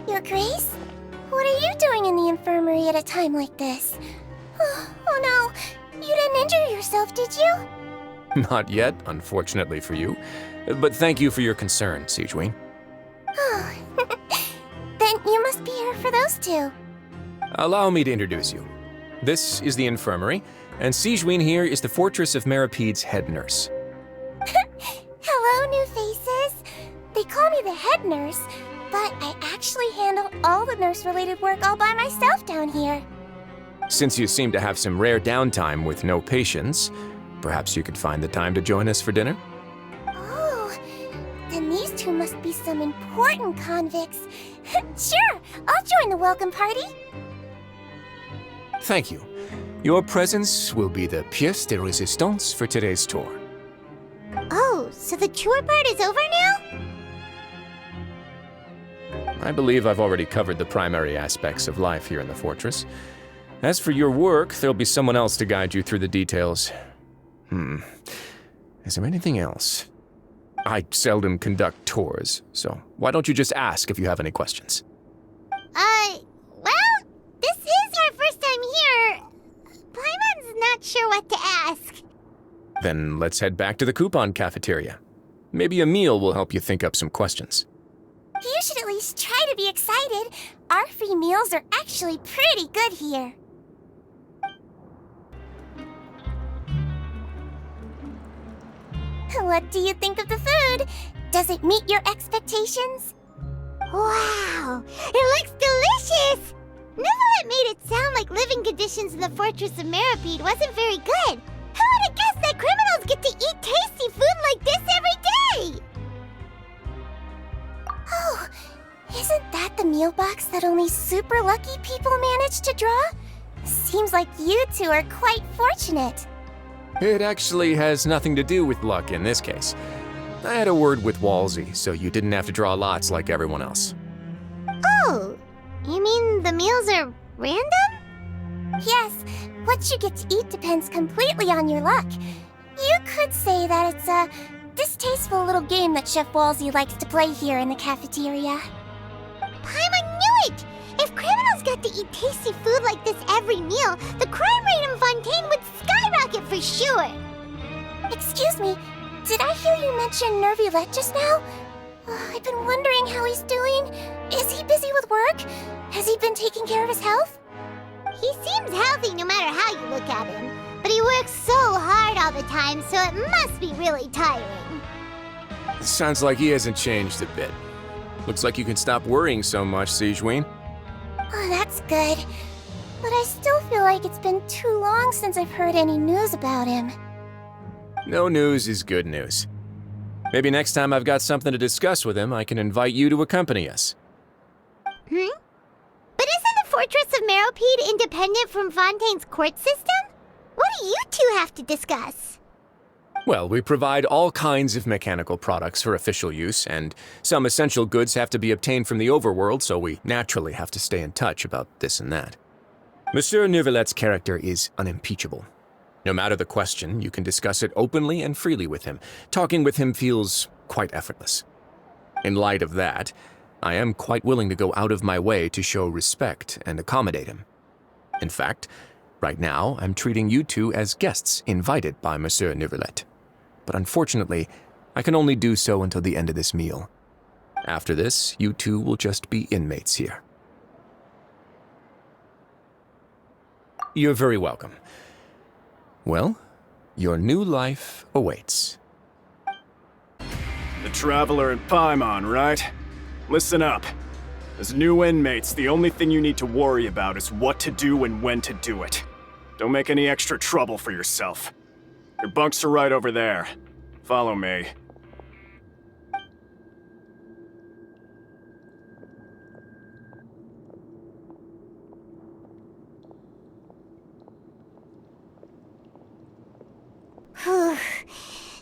Your Grace? What are you doing in the infirmary at a time like this? Oh no, you didn't injure yourself, did you? Not yet, unfortunately for you. But thank you for your concern, Sigewin. Oh, then you must be here for those two. Allow me to introduce you. This is the infirmary, and Sigewin here is the Fortress of Meripede's head nurse. Hello, new faces. They call me the head nurse, but I actually handle all the nurse-related work all by myself down here. Since you seem to have some rare downtime with no patients, perhaps you could find the time to join us for dinner? Oh, then these two must be some important convicts. Sure, I'll join the welcome party. Thank you. Your presence will be the pièce de résistance for today's tour. Oh, so the tour part is over now? I believe I've already covered the primary aspects of life here in the fortress. As for your work, there'll be someone else to guide you through the details. Is there anything else? I seldom conduct tours, so why don't you just ask if you have any questions? Well, this is our first time here. Paimon's not sure what to ask. Then let's head back to the coupon cafeteria. Maybe a meal will help you think up some questions. You should at least try to be excited. Our free meals are actually pretty good here. What do you think of the food? Does it meet your expectations? Wow, it looks delicious! Nivelet made it sound like living conditions in the Fortress of Meripede wasn't very good. Who would have guessed that criminals get to eat tasty food like this every day? Oh, isn't that the meal box that only super lucky people manage to draw? Seems like you two are quite fortunate. It actually has nothing to do with luck in this case. I had a word with Walsey, so you didn't have to draw lots like everyone else. Oh, you mean the meals are random? Yes, what you get to eat depends completely on your luck. You could say that it's a distasteful little game that Chef Walsey likes to play here in the cafeteria. Paimon knew it! If criminals got to eat tasty food like this every meal, the crime rate in Fontaine would skyrocket for sure! Excuse me, did I hear you mention Nervulette just now? I've been wondering how he's doing. Is he busy with work? Has he been taking care of his health? He seems healthy no matter how you look at him, but he works so hard all the time, so it must be really tiring. Sounds like he hasn't changed a bit. Looks like you can stop worrying so much, Sigewin. Oh, that's good. But I still feel like it's been too long since I've heard any news about him. No news is good news. Maybe next time I've got something to discuss with him, I can invite you to accompany us. But isn't the Fortress of Meropede independent from Fontaine's court system? What do you two have to discuss? Well, we provide all kinds of mechanical products for official use, and some essential goods have to be obtained from the overworld, so we naturally have to stay in touch about this and that. Monsieur Nervulette's character is unimpeachable. No matter the question, you can discuss it openly and freely with him. Talking with him feels quite effortless. In light of that, I am quite willing to go out of my way to show respect and accommodate him. In fact, right now, I'm treating you two as guests invited by Monsieur Nervulette. But unfortunately, I can only do so until the end of this meal. After this, you two will just be inmates here. You're very welcome. Well, your new life awaits. The Traveler and Paimon, right? Listen up. As new inmates, the only thing you need to worry about is what to do and when to do it. Don't make any extra trouble for yourself. Your bunks are right over there. Follow me.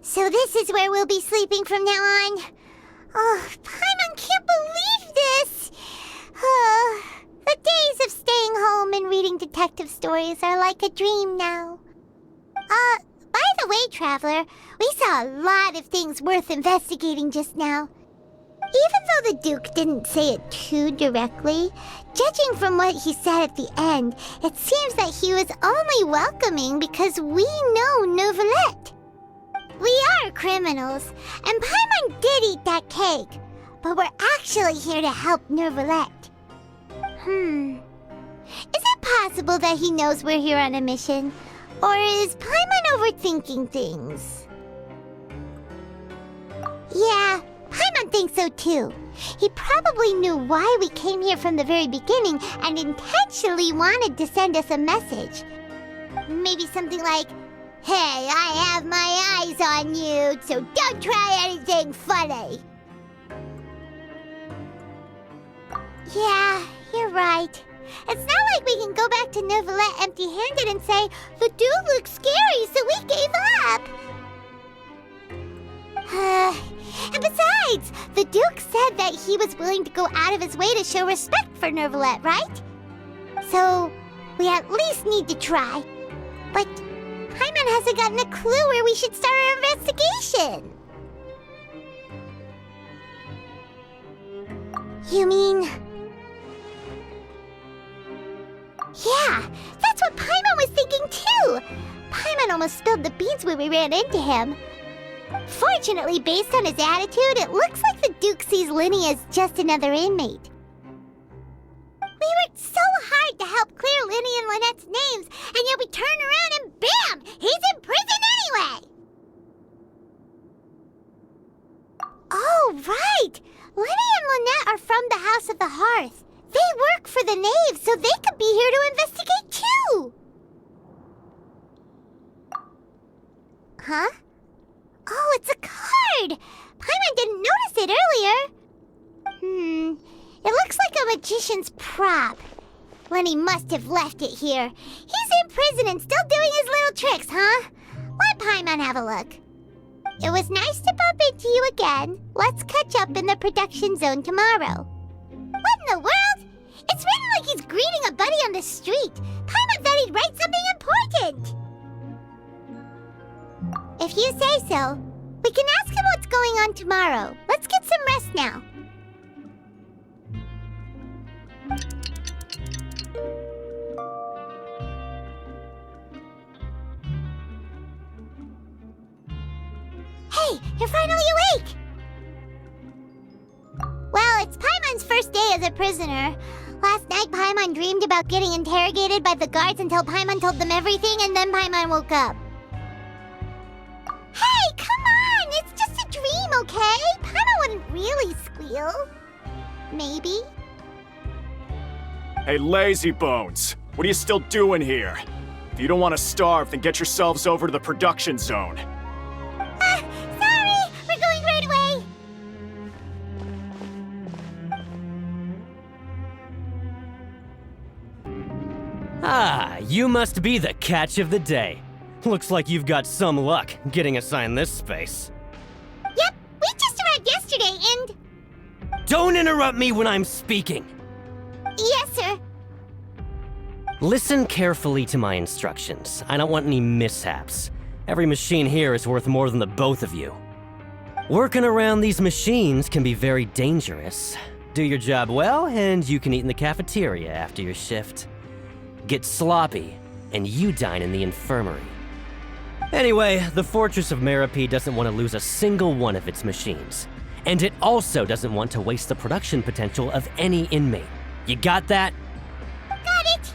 So this is where we'll be sleeping from now on. Oh, Paimon can't believe this! The days of staying home and reading detective stories are like a dream now. By the way, Traveler, we saw a lot of things worth investigating just now. Even though the Duke didn't say it too directly, judging from what he said at the end, it seems that he was only welcoming because we know Neuvillette. We are criminals, and Paimon did eat that cake, but we're actually here to help Neuvillette. Is it possible that he knows we're here on a mission? Or is Paimon overthinking things? Yeah, Paimon thinks so too. He probably knew why we came here from the very beginning and intentionally wanted to send us a message. Maybe something like, "Hey, I have my eyes on you, so don't try anything funny." Yeah, you're right. It's not like we can go back to Neuvillette empty-handed and say, "The dude looks scary, so we gave up." And besides, the Duke said that he was willing to go out of his way to show respect for Neuvillette, right? So, we at least need to try. But Paimon hasn't gotten a clue where we should start our investigation. You mean... Yeah, that's what Paimon was thinking too! Paimon almost spilled the beans when we ran into him. Fortunately, based on his attitude, it looks like the Duke sees Linny as just another inmate. We worked so hard to help clear Linny and Lynette's names, and yet we turn around and bam! He's in prison anyway! Oh, right! Linny and Lynette are from the House of the Hearth. They work for the Knave, so they could be here to investigate too! Huh? Oh, it's a card! Paimon didn't notice it earlier. It looks like a magician's prop. Lenny must have left it here. He's in prison and still doing his little tricks, huh? Let Paimon have a look. It was nice to bump into you again. Let's catch up in the production zone tomorrow. What in the world? It's written like he's greeting a buddy on the street. Paimon thought he'd write something important. If you say so, we can ask him what's going on tomorrow. Let's get some rest now. Hey, you're finally awake! Well, it's Paimon's first day as a prisoner. Last night, Paimon dreamed about getting interrogated by the guards until Paimon told them everything, and then Paimon woke up. Hey, come on! It's just a dream, okay? Paimon wouldn't really squeal. Maybe. Hey, lazy bones! What are you still doing here? If you don't want to starve, then get yourselves over to the production zone. Sorry! We're going right away! Ah, you must be the catch of the day. Looks like you've got some luck getting assigned this space. Yep, we just arrived yesterday and... Don't interrupt me when I'm speaking! Yes, sir. Listen carefully to my instructions. I don't want any mishaps. Every machine here is worth more than the both of you. Working around these machines can be very dangerous. Do your job well, and you can eat in the cafeteria after your shift. Get sloppy, and you dine in the infirmary. Anyway, the Fortress of Meropide doesn't want to lose a single one of its machines. And it also doesn't want to waste the production potential of any inmate. You got that? Got it!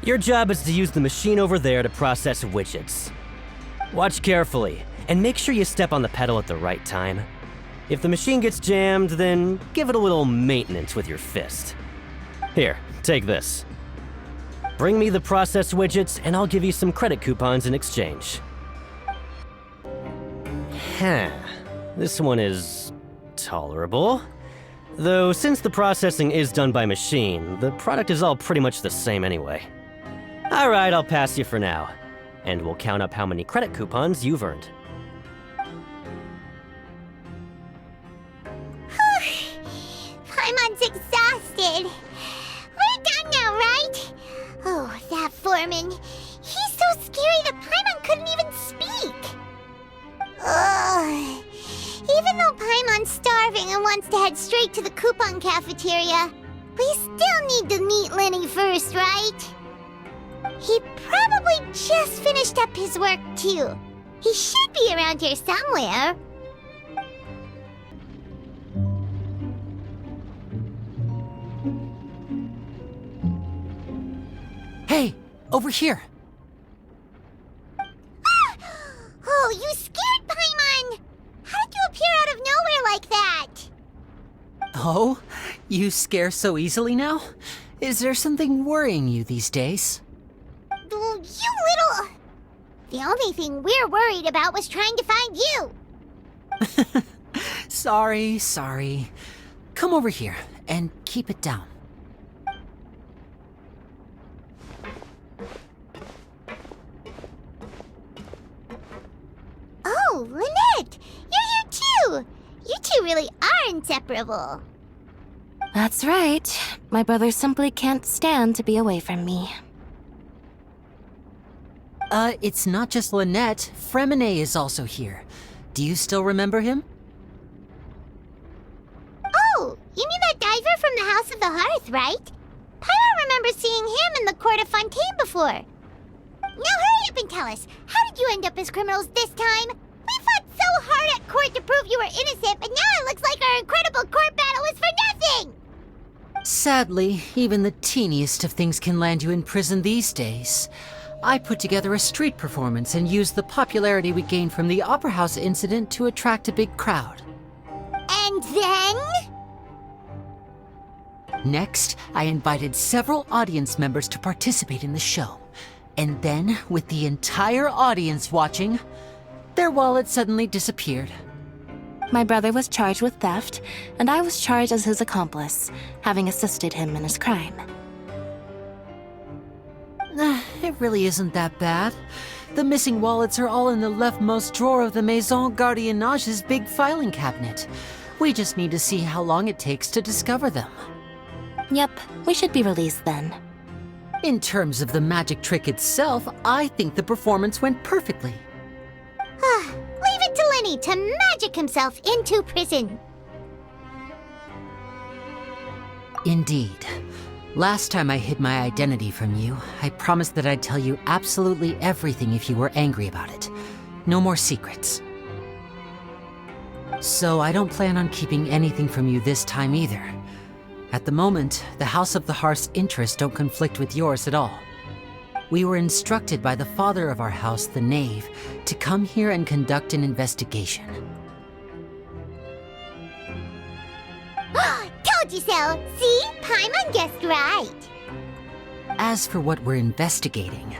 Your job is to use the machine over there to process widgets. Watch carefully, and make sure you step on the pedal at the right time. If the machine gets jammed, then give it a little maintenance with your fist. Here, take this. Bring me the process widgets, and I'll give you some credit coupons in exchange. This one is tolerable. Though since the processing is done by machine, the product is all pretty much the same anyway. Alright, I'll pass you for now. And we'll count up how many credit coupons you've earned. Paimon's exhausted. We're done now, right? Oh, that foreman. He's so scary that Paimon couldn't even speak. Ugh. Even though to head straight to the coupon cafeteria. We still need to meet Lenny first, right? He probably just finished up his work, too. He should be around here somewhere. Hey, over here. Oh, you scared Paimon! How did you appear out of nowhere like that? Oh, you scare so easily now? Is there something worrying you these days? Oh, you little... The only thing we're worried about was trying to find you. Sorry. Come over here and keep it down. Oh, Lynette! You're here too! You two really are inseparable. That's right. My brother simply can't stand to be away from me. It's not just Lynette. Fremine is also here. Do you still remember him? Oh, you mean that diver from the House of the Hearth, right? Paimon remembers seeing him in the Court of Fontaine before. Now hurry up and tell us, how did you end up as criminals this time? We fought so hard at court to prove you were innocent, but now it looks like our incredible court battle was for nothing! Sadly, even the teeniest of things can land you in prison these days. I put together a street performance and used the popularity we gained from the Opera House incident to attract a big crowd. And then? Next, I invited several audience members to participate in the show. And then, with the entire audience watching, their wallet suddenly disappeared. My brother was charged with theft, and I was charged as his accomplice, having assisted him in his crime. It really isn't that bad. The missing wallets are all in the leftmost drawer of the Maison Gardiennage's big filing cabinet. We just need to see how long it takes to discover them. Yep, we should be released then. In terms of the magic trick itself, I think the performance went perfectly. Leave it to Lenny to magic himself into prison. Indeed. Last time I hid my identity from you, I promised that I'd tell you absolutely everything if you were angry about it. No more secrets. So I don't plan on keeping anything from you this time either. At the moment, the House of the Hearth's interests don't conflict with yours at all. We were instructed by the father of our house, the Knave, to come here and conduct an investigation. Told you so! See? Paimon guessed right. As for what we're investigating,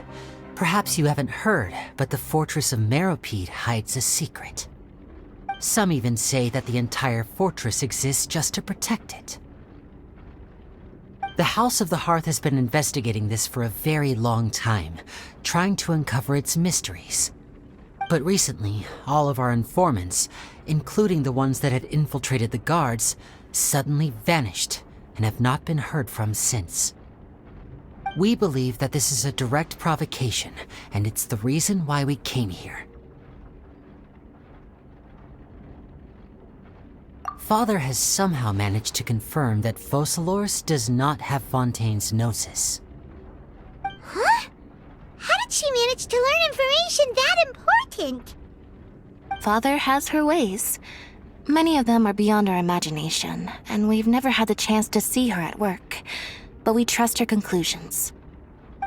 perhaps you haven't heard, but the fortress of Meropide hides a secret. Some even say that the entire fortress exists just to protect it. The House of the Hearth has been investigating this for a very long time, trying to uncover its mysteries. But recently, all of our informants, including the ones that had infiltrated the guards, suddenly vanished and have not been heard from since. We believe that this is a direct provocation, and it's the reason why we came here. Father has somehow managed to confirm that Focalors does not have Fontaine's gnosis. Huh? How did she manage to learn information that important? Father has her ways. Many of them are beyond our imagination, and we've never had the chance to see her at work. But we trust her conclusions.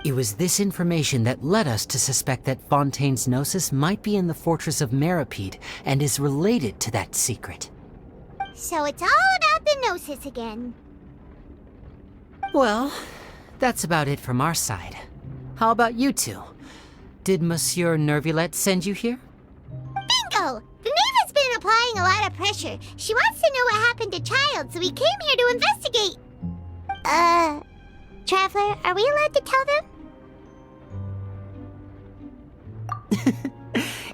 It was this information that led us to suspect that Fontaine's gnosis might be in the fortress of Meropide and is related to that secret. So it's all about the Gnosis again. Well, that's about it from our side. How about you two? Did Monsieur Nervulette send you here? Bingo! The Knave has been applying a lot of pressure. She wants to know what happened to Child, so we came here to investigate. Traveler, are we allowed to tell them?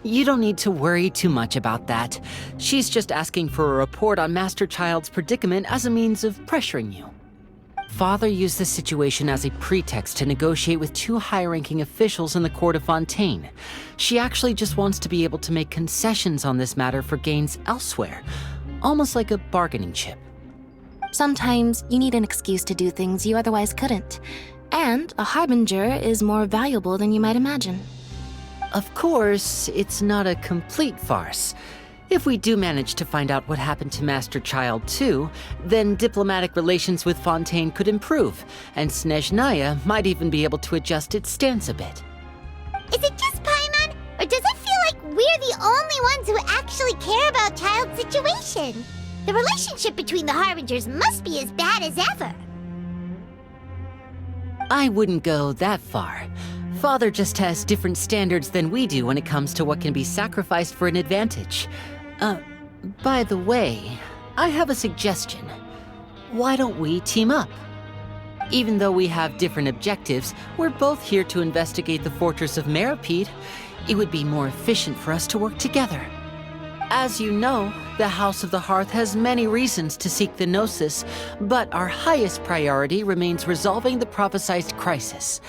You don't need to worry too much about that. She's just asking for a report on Master Child's predicament as a means of pressuring you. Father used the situation as a pretext to negotiate with two high-ranking officials in the court of Fontaine. She actually just wants to be able to make concessions on this matter for gains elsewhere, almost like a bargaining chip. Sometimes you need an excuse to do things you otherwise couldn't. And a harbinger is more valuable than you might imagine. Of course, it's not a complete farce. If we do manage to find out what happened to Master Child 2, then diplomatic relations with Fontaine could improve, and Snezhnaya might even be able to adjust its stance a bit. Is it just Paimon, or does it feel like we're the only ones who actually care about Child's situation? The relationship between the Harbingers must be as bad as ever. I wouldn't go that far. Father just has different standards than we do when it comes to what can be sacrificed for an advantage. By the way, I have a suggestion. Why don't we team up? Even though we have different objectives, we're both here to investigate the fortress of Meripede. It would be more efficient for us to work together. As you know, the House of the Hearth has many reasons to seek the Gnosis, but our highest priority remains resolving the prophesized crisis.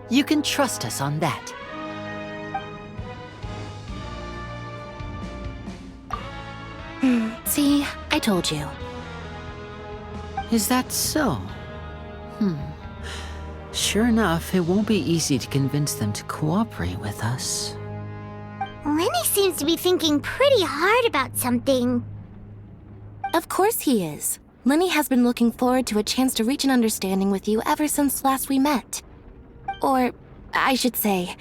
You can trust us on that. See, I told you. Is that so? Sure enough, it won't be easy to convince them to cooperate with us. Lenny seems to be thinking pretty hard about something. Of course he is. Lenny has been looking forward to a chance to reach an understanding with you ever since last we met. Or, I should say,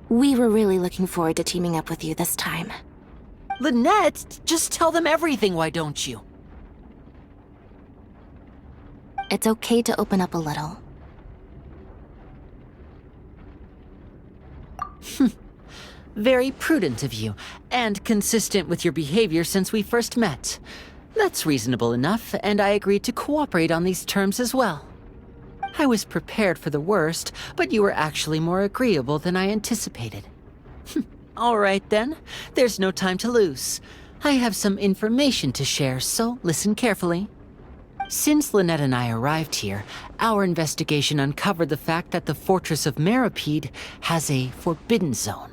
we were really looking forward to teaming up with you this time. Lynette, just tell them everything, why don't you? It's okay to open up a little. Very prudent of you, and consistent with your behavior since we first met. That's reasonable enough, and I agreed to cooperate on these terms as well. I was prepared for the worst, but you were actually more agreeable than I anticipated. All right then, there's no time to lose. I have some information to share, so listen carefully. Since Lynette and I arrived here, our investigation uncovered the fact that the Fortress of Meripede has a forbidden zone.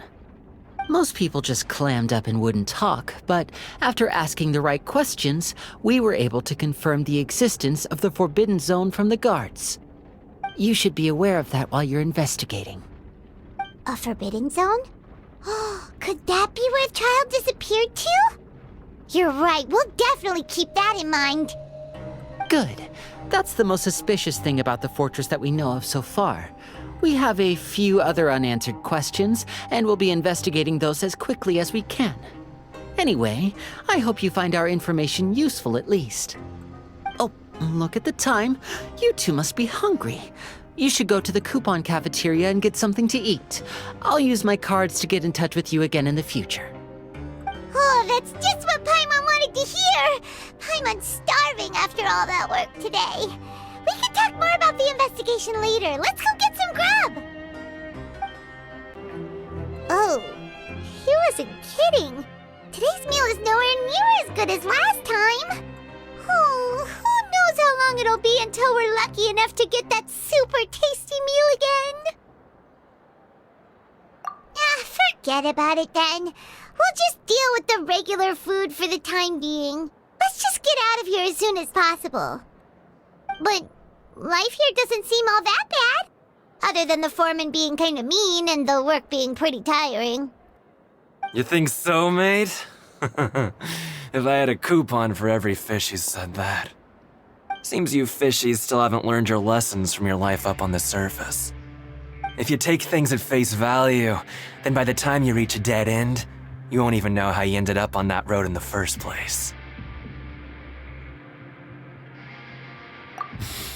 Most people just clammed up and wouldn't talk, but after asking the right questions, we were able to confirm the existence of the forbidden zone from the guards. You should be aware of that while you're investigating. A forbidden zone? Could that be where Child disappeared to? You're right, we'll definitely keep that in mind. Good. That's the most suspicious thing about the fortress that we know of so far. We have a few other unanswered questions, and we'll be investigating those as quickly as we can. Anyway, I hope you find our information useful at least. Oh, look at the time. You two must be hungry. You should go to the coupon cafeteria and get something to eat. I'll use my cards to get in touch with you again in the future. Oh, that's just what Paimon wanted to hear! Paimon's starving after all that work today. We can talk more about the investigation later. Let's go get some grub! Oh, he wasn't kidding. Today's meal is nowhere near as good as last time. Oh, who knows how long it'll be until we're lucky enough to get that super tasty meal again? Forget about it then. We'll just deal with the regular food for the time being. Let's just get out of here as soon as possible. But life here doesn't seem all that bad. Other than the foreman being kind of mean and the work being pretty tiring. You think so, mate? If I had a coupon for every fish who said that. Seems you fishies still haven't learned your lessons from your life up on the surface. If you take things at face value, then by the time you reach a dead end, you won't even know how you ended up on that road in the first place.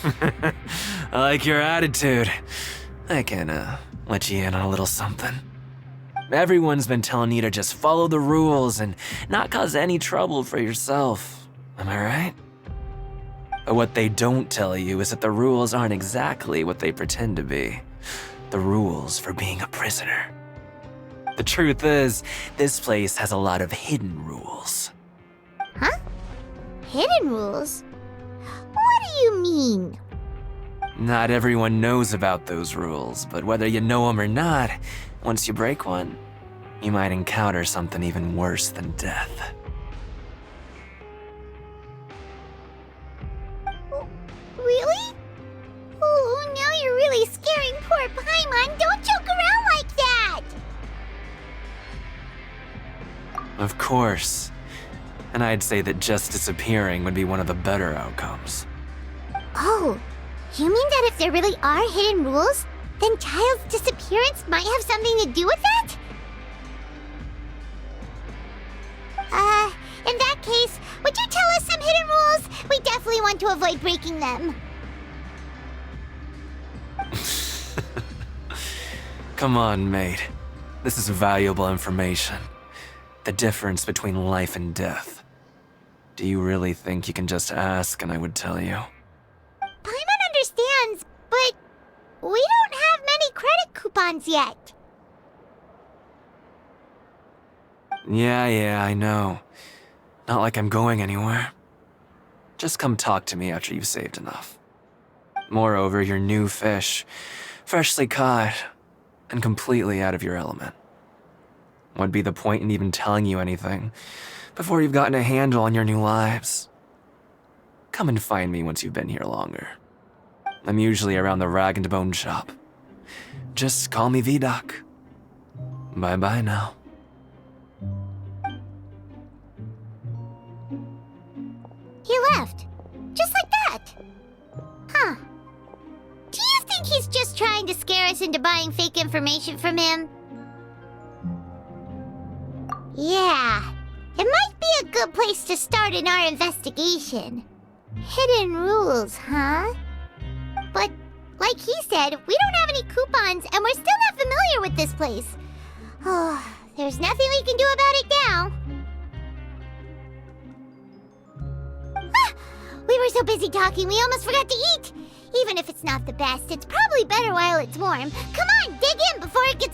I like your attitude. I can, let you in on a little something. Everyone's been telling you to just follow the rules and not cause any trouble for yourself. Am I right? But what they don't tell you is that the rules aren't exactly what they pretend to be. The rules for being a prisoner. The truth is, this place has a lot of hidden rules. Huh? Hidden rules? What do you mean? Not everyone knows about those rules, but whether you know them or not, once you break one, you might encounter something even worse than death. disappearing, poor Paimon. Don't joke around like that! Of course. And I'd say that just disappearing would be one of the better outcomes. Oh, you mean that if there really are hidden rules, then Child's disappearance might have something to do with that? In that case, would you tell us some hidden rules? We definitely want to avoid breaking them. Come on, mate. This is valuable information. The difference between life and death. Do you really think you can just ask and I would tell you? Paimon understands, but we don't have many credit coupons yet. Yeah, I know. Not like I'm going anywhere. Just come talk to me after you've saved enough. Moreover, you're new fish, freshly caught, and completely out of your element. What'd be the point in even telling you anything before you've gotten a handle on your new lives? Come and find me once you've been here longer. I'm usually around the rag and bone shop. Just call me VDoc. Bye-bye now. He left. Just like that. Huh. Do you think he's just trying to scare us into buying fake information from him? Yeah. It might be a good place to start in our investigation. Hidden rules, huh? But, like he said, we don't have any coupons and we're still not familiar with this place. Oh, there's nothing we can do about it now. We were so busy talking, we almost forgot to eat. Even if it's not the best, it's probably better while it's warm. Come on, dig in before it gets